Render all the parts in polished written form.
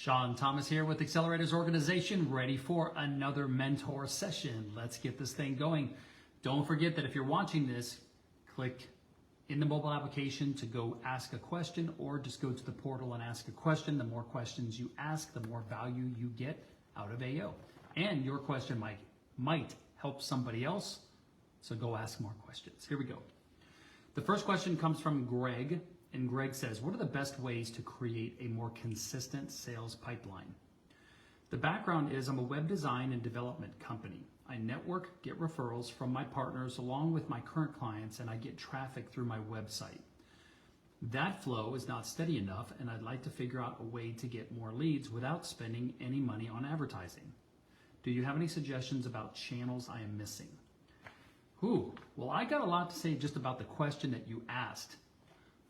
Shawn Thomas here with Accelerators Organization, ready for another mentor session. Let's get this thing going. Don't forget that if you're watching this, click in the mobile application to go ask a question, or just go to the portal and ask a question. The more questions you ask, the more value you get out of AO. And your question might help somebody else, so go ask more questions. Here we go. The first question comes from Greg, and Greg says, what are the best ways to create a more consistent sales pipeline? The background is I'm a web design and development company. I network, get referrals from my partners along with my current clients, and I get traffic through my website. That flow is not steady enough, and I'd like to figure out a way to get more leads without spending any money on advertising. Do you have any suggestions about channels I am missing? Well, I got a lot to say just about the question that you asked.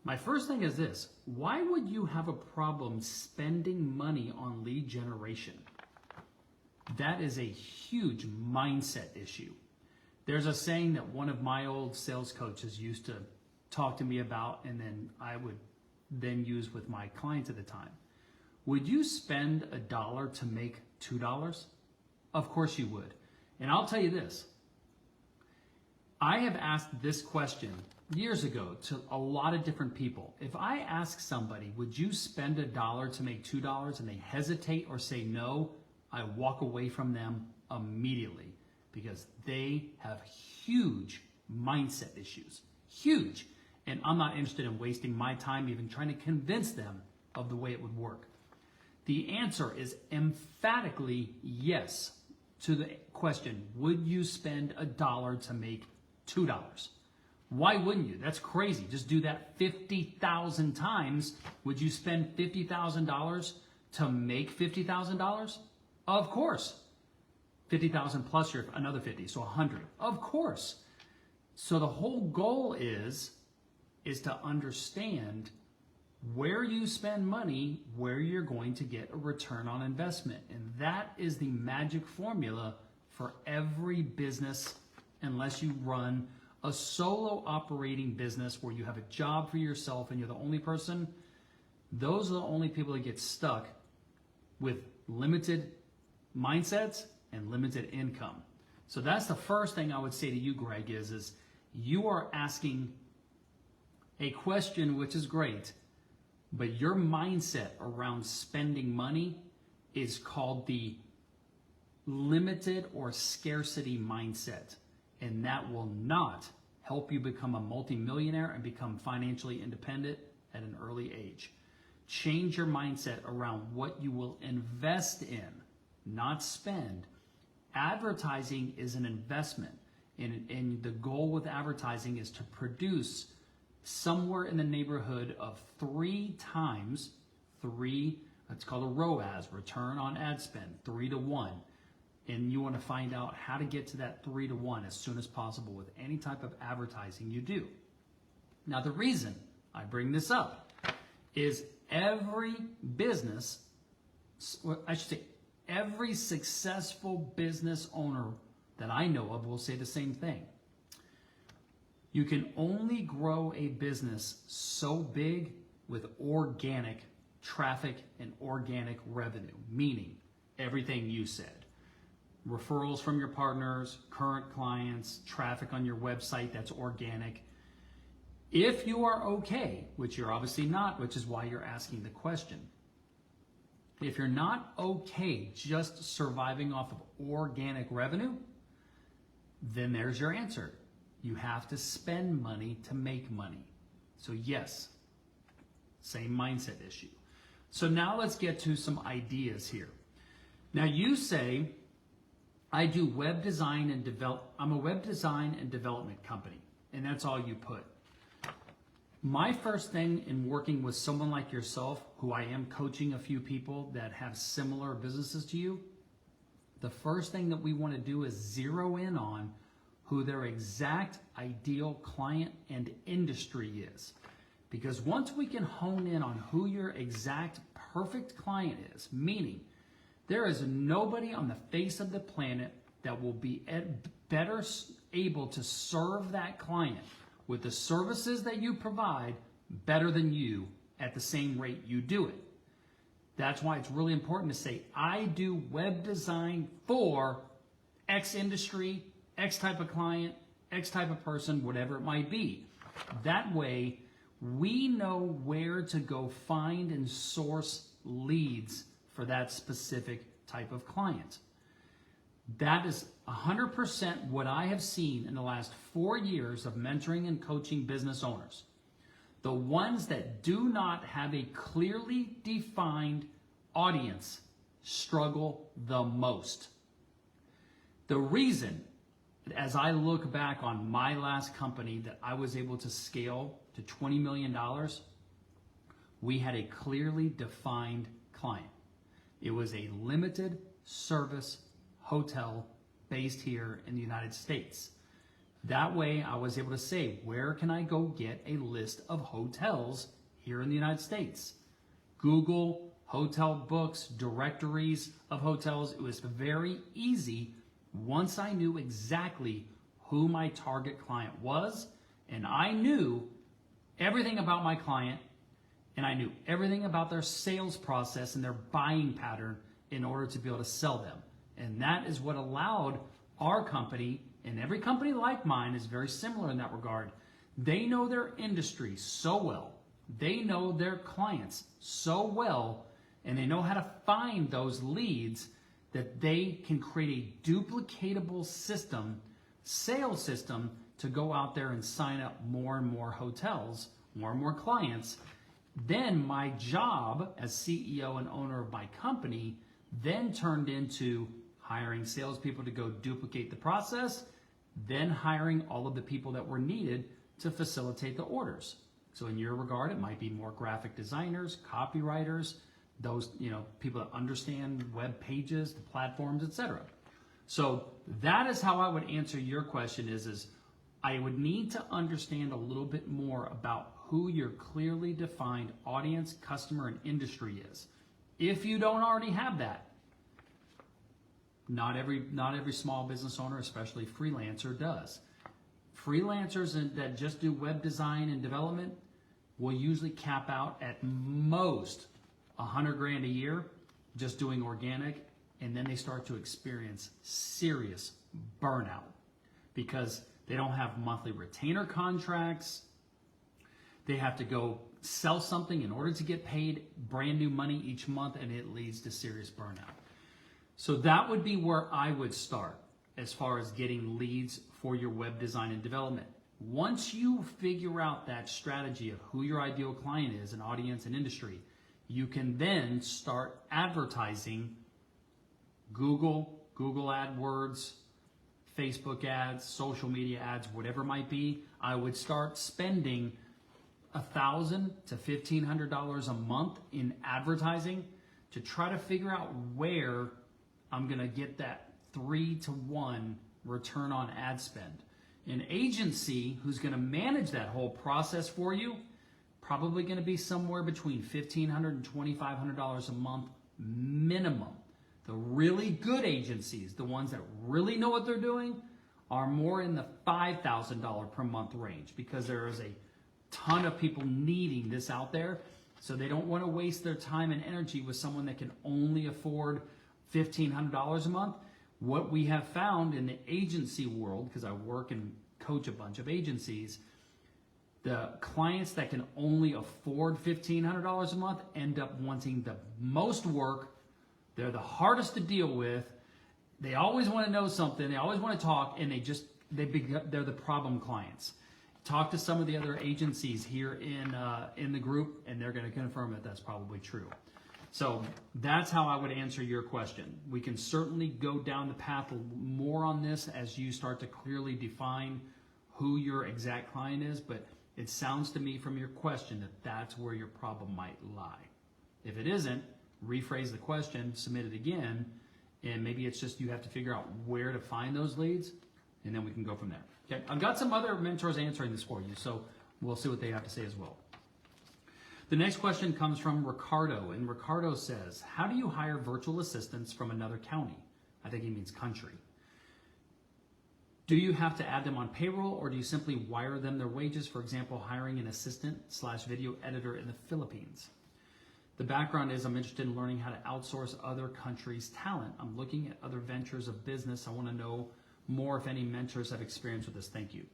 My first thing is this: why would you have a problem spending money on lead generation? That is a huge mindset issue. There's a saying that one of my old sales coaches used to talk to me about, and then I would then use with my clients at the time. Would you spend $1 to make $2? Of course you would. And I'll tell you this. I have asked this question years ago to a lot of different people. If I ask somebody, would you spend $1 to make $2, and they hesitate or say no, I walk away from them immediately, because they have huge mindset issues, huge. And I'm not interested in wasting my time even trying to convince them of the way it would work. The answer is emphatically yes to the question, would you spend $1 to make $2? Why wouldn't you? That's crazy. Just do that 50,000 times. Would you spend $50,000 to make $50,000? Of course. 50,000 plus your another 50, so 100. Of course. So the whole goal is to understand where you spend money, where you're going to get a return on investment. And that is the magic formula for every business, unless you run a solo operating business where you have a job for yourself and you're the only person. Those are the only people that get stuck with limited mindsets and limited income. So that's the first thing I would say to you, Greg, is you are asking a question, which is great, but your mindset around spending money is called the limited or scarcity mindset. And that will not help you become a multimillionaire and become financially independent at an early age. Change your mindset around what you will invest in, not spend. Advertising is an investment, and the goal with advertising is to produce somewhere in the neighborhood of 3 times, it's called a ROAS, return on ad spend, 3 to 1. And you want to find out how to get to that 3 to 1 as soon as possible with any type of advertising you do. Now, the reason I bring this up is every business, I should say every successful business owner that I know of will say the same thing. You can only grow a business so big with organic traffic and organic revenue, meaning everything you said. Referrals from your partners, current clients, traffic on your website that's organic. If you are okay, which you're obviously not, which is why you're asking the question. If you're not okay just surviving off of organic revenue, then there's your answer. You have to spend money to make money. So yes, same mindset issue. So now let's get to some ideas here. Now you say, I do web design and I'm a web design and development company, and that's all you put. My first thing in working with someone like yourself, who I am coaching a few people that have similar businesses to you, the first thing that we want to do is zero in on who their exact ideal client and industry is. Because once we can hone in on who your exact perfect client is, meaning there is nobody on the face of the planet that will be better able to serve that client with the services that you provide better than you at the same rate you do it. That's why it's really important to say, I do web design for X industry, X type of client, X type of person, whatever it might be. That way, we know where to go find and source leads for that specific type of client. That is 100% what I have seen in the last 4 years of mentoring and coaching business owners. The ones that do not have a clearly defined audience struggle the most. The reason, as I look back on my last company that I was able to scale to $20 million, we had a clearly defined client. It was a limited service hotel based here in the United States. That way I was able to say, where can I go get a list of hotels here in the United States? Google, hotel books, directories of hotels. It was very easy once I knew exactly who my target client was, and I knew everything about my client, and I knew everything about their sales process and their buying pattern in order to be able to sell them. And that is what allowed our company, and every company like mine is very similar in that regard. They know their industry so well. They know their clients so well, and they know how to find those leads that they can create a duplicatable system, sales system, to go out there and sign up more and more hotels, more and more clients. Then my job as CEO and owner of my company then turned into hiring salespeople to go duplicate the process, then hiring all of the people that were needed to facilitate the orders. So in your regard, it might be more graphic designers, copywriters, those people that understand web pages, the platforms, etc. So that is how I would answer your question is I would need to understand a little bit more about who your clearly defined audience, customer, and industry is. If you don't already have that, not every small business owner, especially freelancer, does. Freelancers that just do web design and development will usually cap out at most $100,000 a year just doing organic, and then they start to experience serious burnout because they don't have monthly retainer contracts. They have to go sell something in order to get paid brand new money each month, and it leads to serious burnout. So that would be where I would start as far as getting leads for your web design and development. Once you figure out that strategy of who your ideal client is, an audience and industry, you can then start advertising Google AdWords, Facebook ads, social media ads, whatever it might be. I would start spending $1,000 to $1,500 a month in advertising to try to figure out where I'm going to get that 3-to-1 return on ad spend. An agency who's going to manage that whole process for you, probably going to be somewhere between $1,500 and $2,500 a month minimum. The really good agencies, the ones that really know what they're doing, are more in the $5,000 per month range because there is a ton of people needing this out there. So they don't want to waste their time and energy with someone that can only afford $1,500 a month. What we have found in the agency world, because I work and coach a bunch of agencies, the clients that can only afford $1,500 a month end up wanting the most work. They're the hardest to deal with. They always want to know something. They always want to talk, and they're the problem clients. Talk to some of the other agencies here in the group, and they're going to confirm that that's probably true. So that's how I would answer your question. We can certainly go down the path more on this as you start to clearly define who your exact client is, but it sounds to me from your question that that's where your problem might lie. If it isn't, rephrase the question, submit it again, and maybe it's just you have to figure out where to find those leads, and then we can go from there. Okay, I've got some other mentors answering this for you, so we'll see what they have to say as well. The next question comes from Ricardo, and Ricardo says, how do you hire virtual assistants from another county? I think he means country. Do you have to add them on payroll, or do you simply wire them their wages? For example, hiring an assistant/video editor in the Philippines. The background is I'm interested in learning how to outsource other countries' talent. I'm looking at other ventures of business. I want to know more if any mentors have experience with this. Thank you.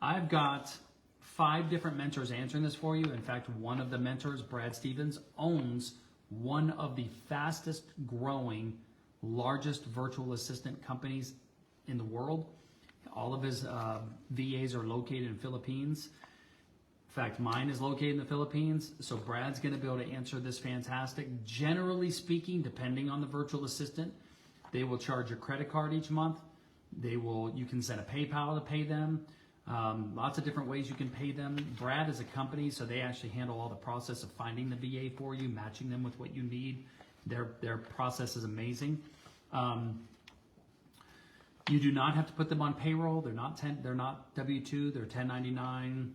I've got 5 different mentors answering this for you. In fact, one of the mentors, Brad Stevens, owns one of the fastest growing, largest virtual assistant companies in the world. All of his VAs are located in Philippines. In fact, mine is located in the Philippines, so Brad's going to be able to answer this fantastic. Generally speaking, depending on the virtual assistant, they will charge your credit card each month. You can send a PayPal to pay them. Lots of different ways you can pay them. Brad is a company, so they actually handle all the process of finding the VA for you, matching them with what you need. Their process is amazing. You do not have to put them on payroll. They're not W-2. They're 1099.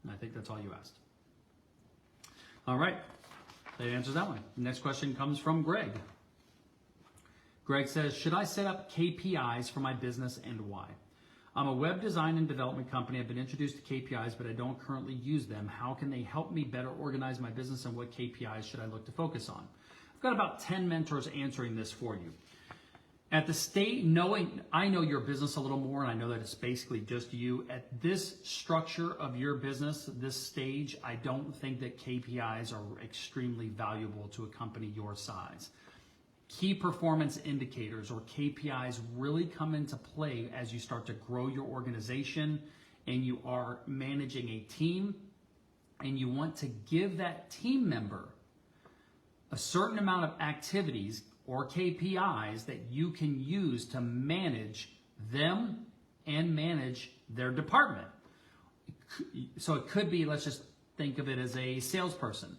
I think that's all you asked. All right, that answers that one. The next question comes from Greg. Greg says, should I set up KPIs for my business and why? I'm a web design and development company. I've been introduced to KPIs, but I don't currently use them. How can they help me better organize my business, and what KPIs should I look to focus on? I've got about 10 mentors answering this for you. At the state, I know your business a little more, and I know that it's basically just you. At this structure of your business, this stage, I don't think that KPIs are extremely valuable to a company your size. Key performance indicators, or KPIs, really come into play as you start to grow your organization and you are managing a team, and you want to give that team member a certain amount of activities or KPIs that you can use to manage them and manage their department. So it could be, let's just think of it as a salesperson.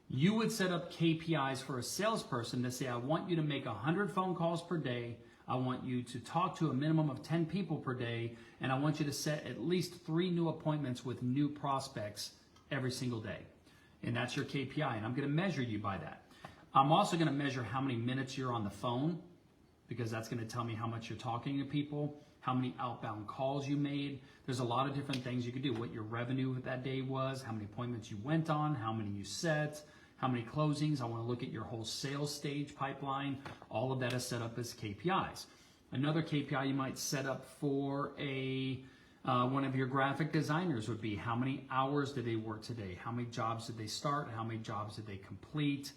You would set up KPIs for a salesperson to say, I want you to make 100 phone calls per day. I want you to talk to a minimum of 10 people per day. And I want you to set at least 3 new appointments with new prospects every single day. And that's your KPI. And I'm going to measure you by that. I'm also going to measure how many minutes you're on the phone, because that's going to tell me how much you're talking to people, how many outbound calls you made. There's a lot of different things you could do. What your revenue that day was, how many appointments you went on, how many you set, how many closings. I want to look at your whole sales stage pipeline. All of that is set up as KPIs. Another KPI you might set up for one of your graphic designers would be, how many hours did they work today? How many jobs did they start? How many jobs did they complete?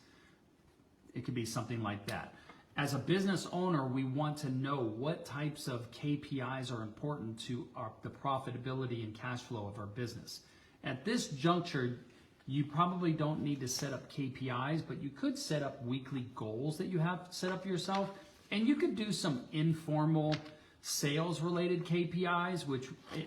It could be something like that. As a business owner, we want to know what types of KPIs are important to the profitability and cash flow of our business. At this juncture, you probably don't need to set up KPIs, but you could set up weekly goals that you have set up yourself. And you could do some informal sales related KPIs,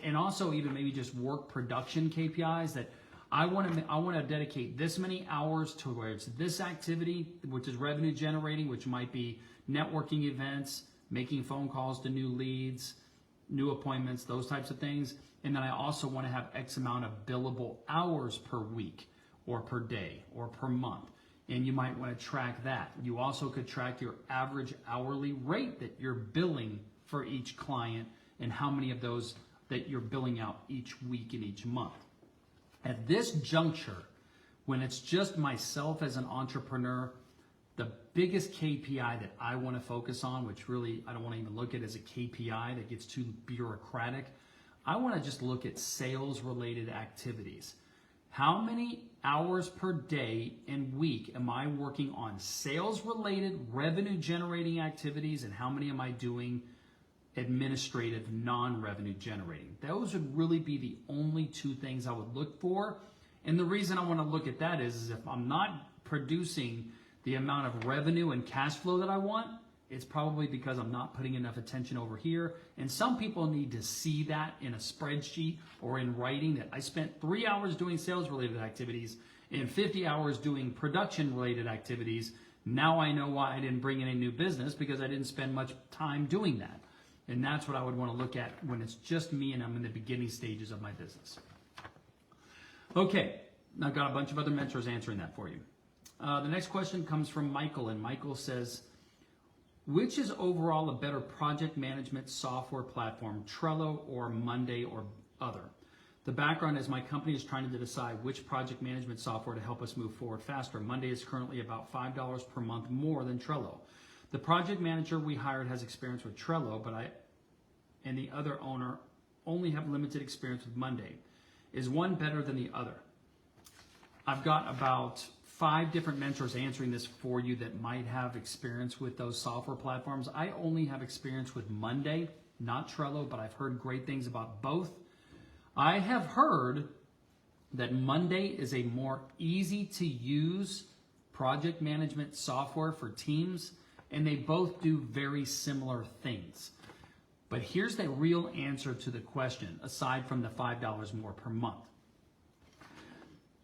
and also even maybe just work production KPIs that I want to dedicate this many hours towards this activity, which is revenue generating, which might be networking events, making phone calls to new leads, new appointments, those types of things. And then I also want to have X amount of billable hours per week or per day or per month. And you might want to track that. You also could track your average hourly rate that you're billing for each client, and how many of those that you're billing out each week and each month. At this juncture, when it's just myself as an entrepreneur, the biggest KPI that I want to focus on, which really I don't want to even look at as a KPI that gets too bureaucratic, I want to just look at sales related activities. How many hours per day and week am I working on sales related revenue generating activities, and how many am I doing administrative non-revenue generating? Those would really be the only 2 things I would look for. And the reason I want to look at that is if I'm not producing the amount of revenue and cash flow that I want, it's probably because I'm not putting enough attention over here. And some people need to see that in a spreadsheet or in writing, that I spent 3 hours doing sales related activities and 50 hours doing production related activities. Now I know why I didn't bring in a new business, because I didn't spend much time doing that. And that's what I would want to look at when it's just me and I'm in the beginning stages of my business. Okay, I've got a bunch of other mentors answering that for you. The next question comes from Michael, and Michael says, which is overall a better project management software platform, Trello or Monday or other? The background is my company is trying to decide which project management software to help us move forward faster. Monday is currently about $5 per month more than Trello. The project manager we hired has experience with Trello, but I and the other owner only have limited experience with Monday. Is one better than the other? I've got about 5 different mentors answering this for you that might have experience with those software platforms. I only have experience with Monday, not Trello, but I've heard great things about both. I have heard that Monday is a more easy to use project management software for teams, and they both do very similar things. But here's the real answer to the question, aside from the $5 more per month.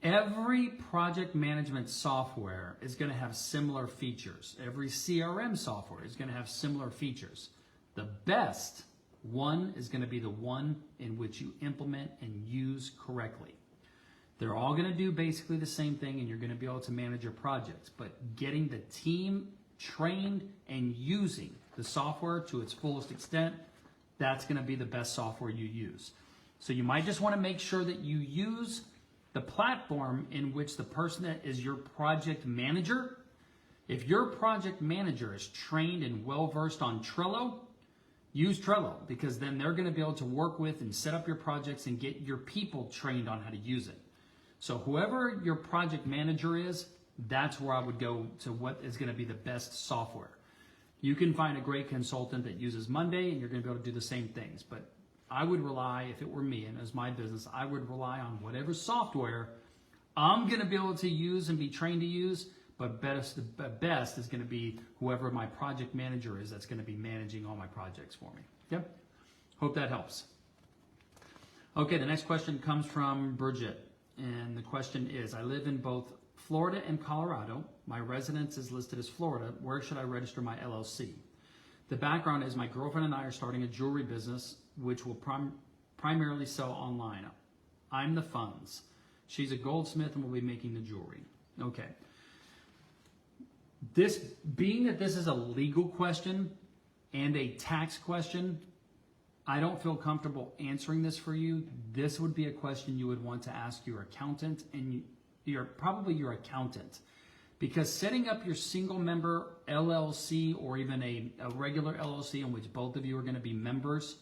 Every project management software is going to have similar features. Every CRM software is going to have similar features. The best one is going to be the one in which you implement and use correctly. They're all going to do basically the same thing, and you're going to be able to manage your projects. But getting the team trained and using the software to its fullest extent, that's going to be the best software you use. So you might just want to make sure that you use the platform in which the person that is your project manager, if your project manager is trained and well-versed on Trello, use Trello, because then they're going to be able to work with and set up your projects and get your people trained on how to use it. So whoever your project manager is, that's where I would go to what is going to be the best software. You can find a great consultant that uses Monday and you're going to be able to do the same things. But I would rely, if it were me and as my business, I would rely on whatever software I'm going to be able to use and be trained to use. But best is going to be whoever my project manager is that's going to be managing all my projects for me. Yep. Hope that helps. Okay, the next question comes from Bridget. And the question is, I live in both Florida and Colorado. My residence is listed as Florida. Where should I register my LLC? The background is my girlfriend and I are starting a jewelry business, which will primarily sell online. I'm the funds. She's a goldsmith and will be making the jewelry. Okay. Being that this is a legal question and a tax question, I don't feel comfortable answering this for you. This would be a question you would want to ask your accountant and probably your accountant, because setting up your single member LLC or even a regular LLC in which both of you are going to be members,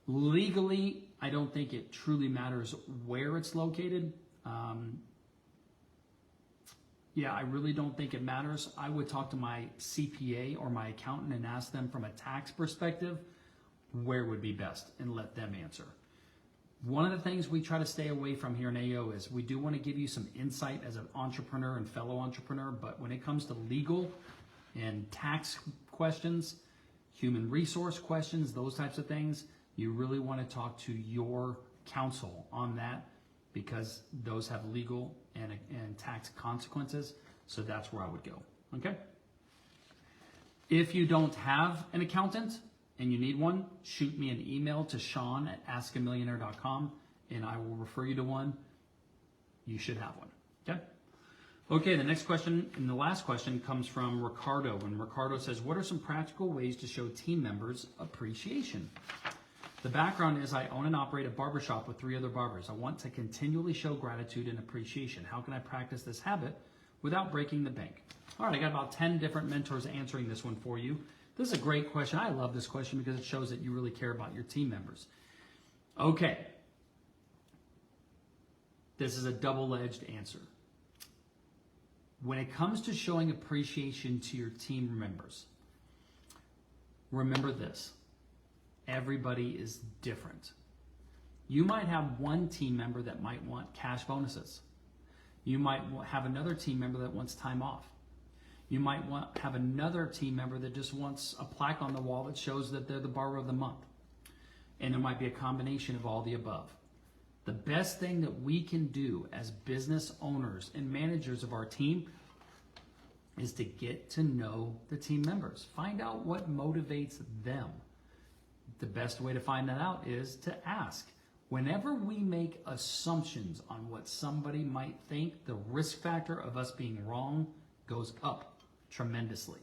legally, I don't think it truly matters where it's located. Yeah, I really don't think it matters. I would talk to my CPA or my accountant and ask them from a tax perspective where would be best and let them answer. One of the things we try to stay away from here in AO is we do want to give you some insight as an entrepreneur and fellow entrepreneur, but when it comes to legal and tax questions, human resource questions, those types of things, you really want to talk to your counsel on that, because those have legal and tax consequences. So that's where I would go. Okay. If you don't have an accountant and you need one, shoot me an email to Shawn@askamillionaire.com and I will refer you to one. You should have one. Okay. Okay. The next question and the last question comes from Ricardo. And Ricardo says, what are some practical ways to show team members appreciation? The background is I own and operate a barbershop with 3 other barbers. I want to continually show gratitude and appreciation. How can I practice this habit without breaking the bank? All right, I got about 10 different mentors answering this one for you. This is a great question. I love this question because it shows that you really care about your team members. Okay. This is a double-edged answer. When it comes to showing appreciation to your team members, remember this. Everybody is different. You might have one team member that might want cash bonuses. You might have another team member that wants time off. You might have another team member that just wants a plaque on the wall that shows that they're the barber of the month. And there might be a combination of all the above. The best thing that we can do as business owners and managers of our team is to get to know the team members. Find out what motivates them. The best way to find that out is to ask. Whenever we make assumptions on what somebody might think, the risk factor of us being wrong goes up tremendously.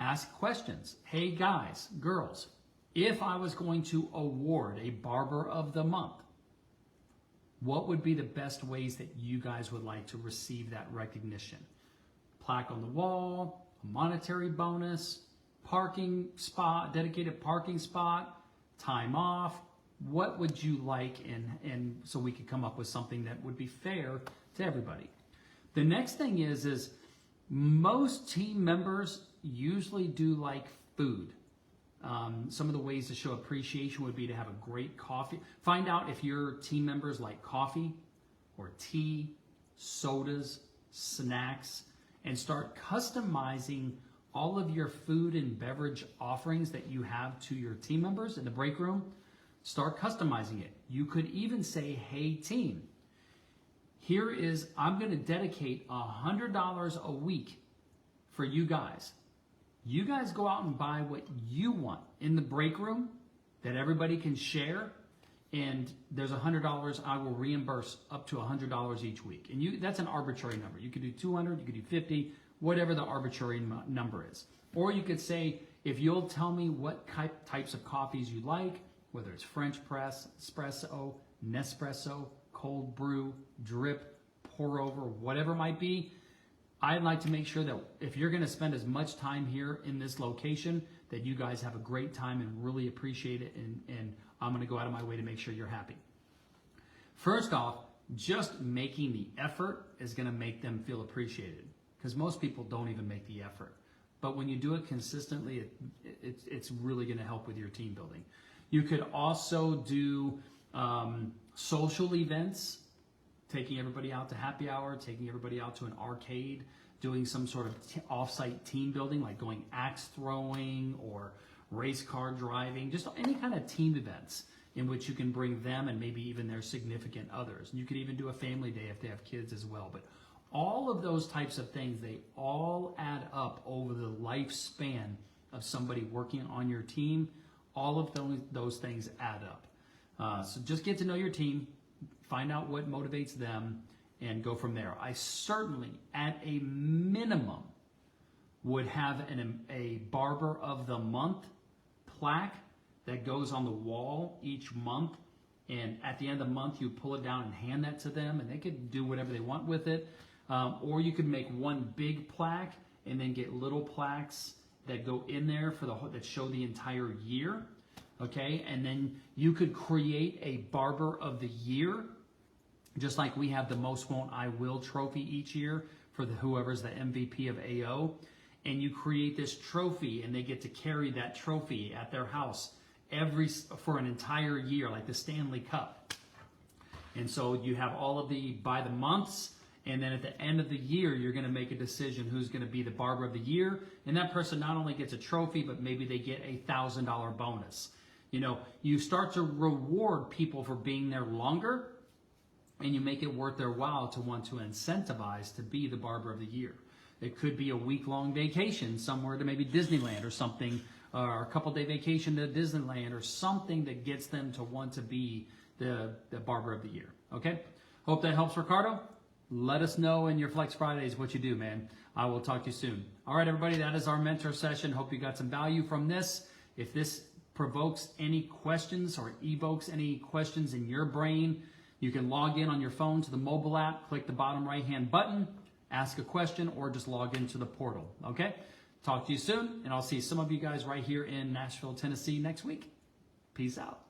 Ask questions. Hey guys, girls, if I was going to award a barber of the month, What would be the best ways that you guys would like to receive that recognition? Plaque on the wall, a monetary bonus, parking spot, dedicated parking spot, time off. What would you like? And so we could come up with something that would be fair to everybody. The next thing is most team members usually do like food. Some of the ways to show appreciation would be to have a great coffee. Find out if your team members like coffee or tea, sodas, snacks, and start customizing all of your food and beverage offerings that you have to your team members in the break room. Start customizing it. You could even say, hey team, I'm going to dedicate $100 a week for you guys. You guys go out and buy what you want in the break room that everybody can share, and there's $100. I will reimburse up to $100 each week. And that's an arbitrary number. You could do 200, you could do 50, whatever the arbitrary number is. Or you could say, if you'll tell me what types of coffees you like, whether it's French press, espresso, Nespresso, cold brew, drip, pour over, whatever it might be, I'd like to make sure that if you're going to spend as much time here in this location, that you guys have a great time and really appreciate it, and I'm going to go out of my way to make sure you're happy. First off, just making the effort is going to make them feel appreciated, because most people don't even make the effort. But when you do it consistently, it's really going to help with your team building. You could also do social events, taking everybody out to happy hour, taking everybody out to an arcade, doing some sort of off-site team building, like going axe throwing or race car driving, just any kind of team events in which you can bring them and maybe even their significant others. And you could even do a family day if they have kids as well. But all of those types of things, they all add up over the lifespan of somebody working on your team. All of those things add up. So just get to know your team, find out what motivates them, and go from there. I certainly, at a minimum, would have a Barber of the Month plaque that goes on the wall each month. And at the end of the month, you pull it down and hand that to them, and they could do whatever they want with it. Or you could make one big plaque and then get little plaques that go in there that show the entire year. Okay, and then you could create a Barber of the Year, just like we have the Most Won't I Will trophy each year for whoever's the MVP of AO. And you create this trophy, and they get to carry that trophy at their house for an entire year, like the Stanley Cup. And so you have all of by the months, and then at the end of the year, you're going to make a decision who's going to be the Barber of the Year. And that person not only gets a trophy, but maybe they get a $1,000 bonus. You know, you start to reward people for being there longer, and you make it worth their while to want to incentivize to be the Barber of the Year. It could be a week-long vacation somewhere to maybe Disneyland or something, or a couple-day vacation to Disneyland, or something that gets them to want to be the Barber of the Year. Okay? Hope that helps, Ricardo. Let us know in your Flex Fridays what you do, man. I will talk to you soon. All right, everybody, that is our mentor session. Hope you got some value from this. If this provokes any questions or evokes any questions in your brain, you can log in on your phone to the mobile app, click the bottom right-hand button, ask a question, or just log into the portal, okay? Talk to you soon, and I'll see some of you guys right here in Nashville, Tennessee next week. Peace out.